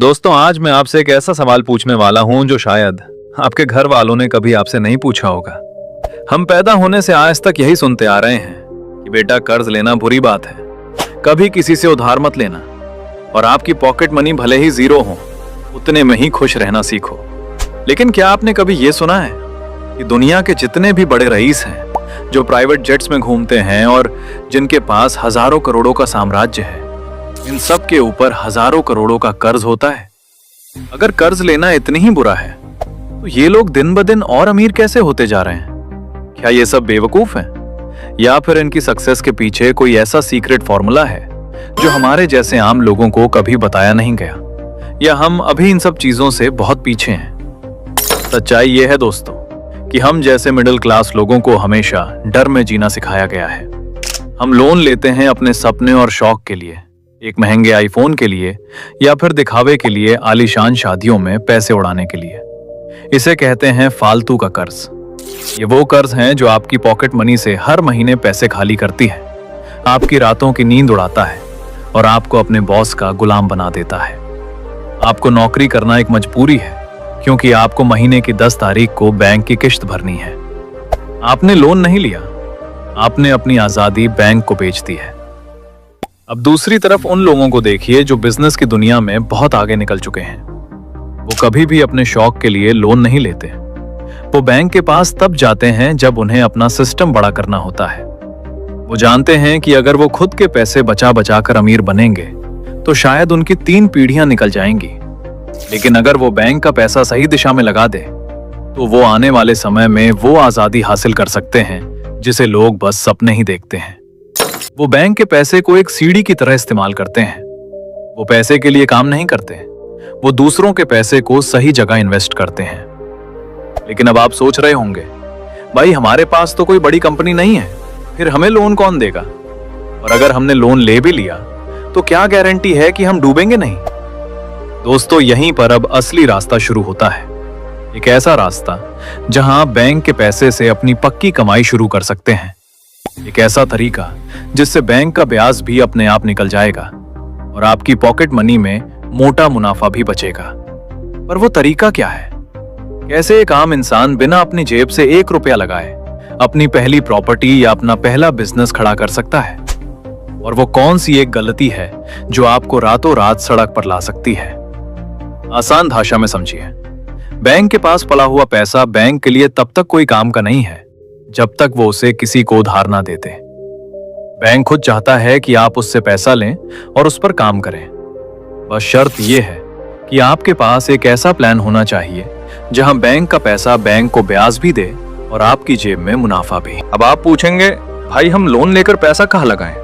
दोस्तों, आज मैं आपसे एक ऐसा सवाल पूछने वाला हूं जो शायद आपके घर वालों ने कभी आपसे नहीं पूछा होगा। हम पैदा होने से आज तक यही सुनते आ रहे हैं कि बेटा, कर्ज लेना बुरी बात है, कभी किसी से उधार मत लेना, और आपकी पॉकेट मनी भले ही जीरो हो, उतने में ही खुश रहना सीखो। लेकिन क्या आपने कभी ये सुना है कि दुनिया के जितने भी बड़े रईस हैं, जो प्राइवेट जेट्स में घूमते हैं और जिनके पास हजारों करोड़ों का साम्राज्य है, इन सब के ऊपर हजारों करोड़ों का कर्ज होता है। अगर कर्ज लेना इतनी ही बुरा है, तो ये लोग दिन ब दिन और अमीर कैसे होते जा रहे हैं? क्या ये सब बेवकूफ हैं? या फिर इनकी सक्सेस के पीछे कोई ऐसा सीक्रेट फॉर्मूला है जो हमारे जैसे आम लोगों को कभी बताया नहीं गया? या हम अभी इन सब चीजों से बहुत पीछे हैं? सच्चाई ये है दोस्तों कि हम जैसे मिडिल क्लास लोगों को हमेशा डर में जीना सिखाया गया है। हम लोन लेते हैं अपने सपने और शौक के लिए, एक महंगे आईफोन के लिए, या फिर दिखावे के लिए आलीशान शादियों में पैसे उड़ाने के लिए। इसे कहते हैं फालतू का कर्ज। ये वो कर्ज हैं जो आपकी पॉकेट मनी से हर महीने पैसे खाली करती है, आपकी रातों की नींद उड़ाता है और आपको अपने बॉस का गुलाम बना देता है। आपको नौकरी करना एक मजबूरी है, क्योंकि आपको महीने की 10 तारीख को बैंक की किश्त भरनी है। आपने लोन नहीं लिया, आपने अपनी आजादी बैंक को बेच दी है। अब दूसरी तरफ उन लोगों को देखिए जो बिजनेस की दुनिया में बहुत आगे निकल चुके हैं। वो कभी भी अपने शौक के लिए लोन नहीं लेते। वो बैंक के पास तब जाते हैं जब उन्हें अपना सिस्टम बड़ा करना होता है। वो जानते हैं कि अगर वो खुद के पैसे बचा बचा कर अमीर बनेंगे तो शायद उनकी 3 पीढ़ियां निकल जाएंगी। लेकिन अगर वो बैंक का पैसा सही दिशा में लगा दे तो वो आने वाले समय में वो आजादी हासिल कर सकते हैं जिसे लोग बस सपने ही देखते हैं। वो बैंक के पैसे को एक सीढ़ी की तरह इस्तेमाल करते हैं। वो पैसे के लिए काम नहीं करते, वो दूसरों के पैसे को सही जगह इन्वेस्ट करते हैं। लेकिन अब आप सोच रहे होंगे, भाई हमारे पास तो कोई बड़ी कंपनी नहीं है, फिर हमें लोन कौन देगा? और अगर हमने लोन ले भी लिया तो क्या गारंटी है कि हम डूबेंगे नहीं? दोस्तों, यहीं पर अब असली रास्ता शुरू होता है। एक ऐसा रास्ता जहां आप बैंक के पैसे से अपनी पक्की कमाई शुरू कर सकते हैं। एक ऐसा तरीका जिससे बैंक का ब्याज भी अपने आप निकल जाएगा और आपकी पॉकेट मनी में मोटा मुनाफा भी बचेगा। पर वो तरीका क्या है? कैसे एक आम इंसान बिना अपनी जेब से 1 रुपया लगाए अपनी पहली प्रॉपर्टी या अपना पहला बिजनेस खड़ा कर सकता है? और वो कौन सी एक गलती है जो आपको रातों रात सड़क पर ला सकती है? आसान भाषा में समझिए। बैंक के पास पड़ा हुआ पैसा बैंक के लिए तब तक कोई काम का नहीं है जब तक वो उसे किसी को उधार ना देते। बैंक खुद चाहता है कि आप उससे पैसा लें और उस पर काम करें। बस शर्त यह है कि आपके पास एक ऐसा प्लान होना चाहिए जहां बैंक का पैसा बैंक को ब्याज भी दे और आपकी जेब में मुनाफा भी। अब आप पूछेंगे, भाई हम लोन लेकर पैसा कहां लगाएं?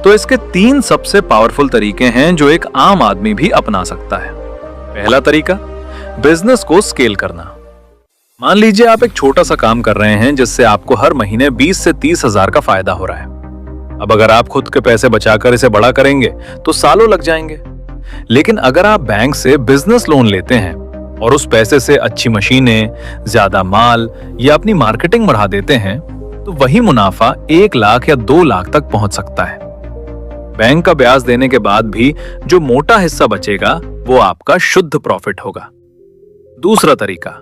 तो इसके 3 सबसे पावरफुल तरीके हैं जो एक आम आदमी भी अपना सकता है। पहला तरीका, बिजनेस को स्केल करना। मान लीजिए आप एक छोटा सा काम कर रहे हैं जिससे आपको हर महीने 20 से 30 हजार का फायदा हो रहा है। अब अगर आप खुद के पैसे बचाकर इसे बड़ा करेंगे तो सालों लग जाएंगे। लेकिन अगर आप बैंक से बिजनेस लोन लेते हैं और उस पैसे से अच्छी मशीनें, ज्यादा माल या अपनी मार्केटिंग बढ़ा देते हैं तो वही मुनाफा 1 लाख या 2 लाख तक पहुंच सकता है। बैंक का ब्याज देने के बाद भी जो मोटा हिस्सा बचेगा वो आपका शुद्ध प्रॉफिट होगा। दूसरा तरीका,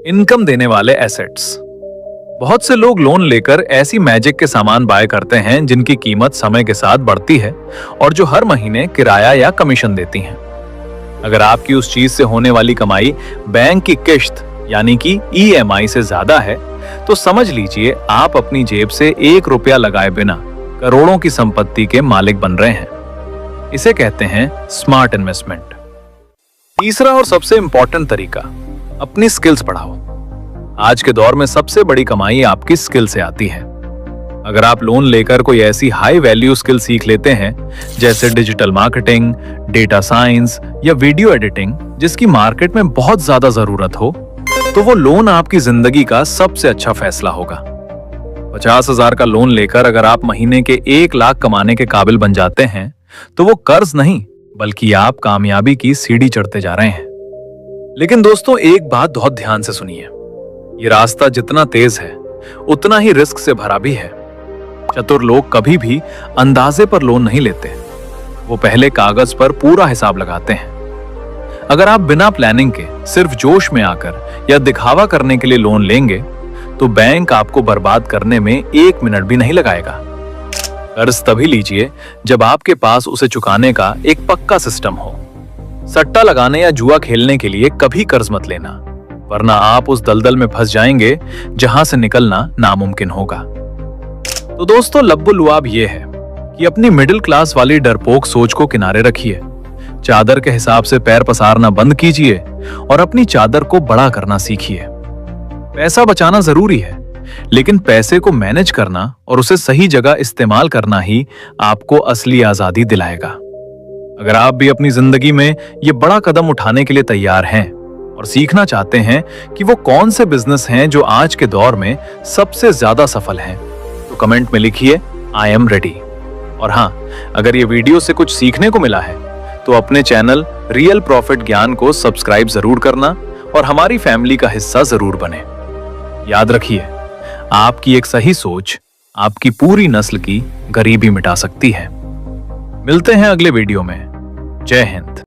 इनकम देने वाले एसेट्स। बहुत से लोग लोन लेकर ऐसी मैजिक के सामान बाय करते हैं जिनकी कीमत समय के साथ बढ़ती है और जो हर महीने किराया या कमीशन देती हैं। अगर आपकी उस चीज से होने वाली कमाई बैंक की किश्त यानी कि EMI से ज्यादा है तो समझ लीजिए आप अपनी जेब से 1 रुपया लगाए बिना करोड़ों की संपत्ति के मालिक बन रहे हैं। इसे कहते हैं स्मार्ट इन्वेस्टमेंट। तीसरा और सबसे इंपॉर्टेंट तरीका, अपनी स्किल्स बढ़ाओ। आज के दौर में सबसे बड़ी कमाई आपकी स्किल से आती है। अगर आप लोन लेकर कोई ऐसी हाई वैल्यू स्किल सीख लेते हैं जैसे डिजिटल मार्केटिंग, डेटा साइंस या वीडियो एडिटिंग जिसकी मार्केट में बहुत ज्यादा जरूरत हो, तो वो लोन आपकी जिंदगी का सबसे अच्छा फैसला होगा। 50,000 का लोन लेकर अगर आप महीने के 1 लाख कमाने के काबिल बन जाते हैं तो वो कर्ज नहीं बल्कि आप कामयाबी की सीढ़ी चढ़ते जा रहे हैं। लेकिन दोस्तों, एक बात बहुत ध्यान से सुनिए, ये रास्ता जितना तेज है उतना ही रिस्क से भरा भी है। चतुर लोग कभी भी अंदाजे पर लोन नहीं लेते, वो पहले कागज पर पूरा हिसाब लगाते हैं। अगर आप बिना प्लानिंग के सिर्फ जोश में आकर या दिखावा करने के लिए लोन लेंगे तो बैंक आपको बर्बाद करने में 1 मिनट भी नहीं लगाएगा। कर्ज तभी लीजिए जब आपके पास उसे चुकाने का एक पक्का सिस्टम हो। सट्टा लगाने या जुआ खेलने के लिए कभी कर्ज मत लेना, वरना आप उस दलदल में फंस जाएंगे जहां से निकलना नामुमकिन होगा। तो दोस्तों, लब्बुल-लुआब ये है कि अपनी मिडिल क्लास वाली डरपोक सोच को किनारे रखिए, चादर के हिसाब से पैर पसारना बंद कीजिए और अपनी चादर को बड़ा करना सीखिए। पैसा बचाना जरूरी है, लेकिन पैसे को मैनेज करना और उसे सही जगह इस्तेमाल करना ही आपको असली आजादी दिलाएगा। अगर आप भी अपनी जिंदगी में ये बड़ा कदम उठाने के लिए तैयार हैं और सीखना चाहते हैं कि वो कौन से बिजनेस हैं जो आज के दौर में सबसे ज्यादा सफल हैं, तो कमेंट में लिखिए आई एम रेडी। और हाँ, अगर ये वीडियो से कुछ सीखने को मिला है तो अपने चैनल रियल प्रॉफिट ज्ञान को सब्सक्राइब जरूर करना और हमारी फैमिली का हिस्सा जरूर बने। याद रखिए, आपकी एक सही सोच आपकी पूरी नस्ल की गरीबी मिटा सकती है। मिलते हैं अगले वीडियो में। जय हिंद।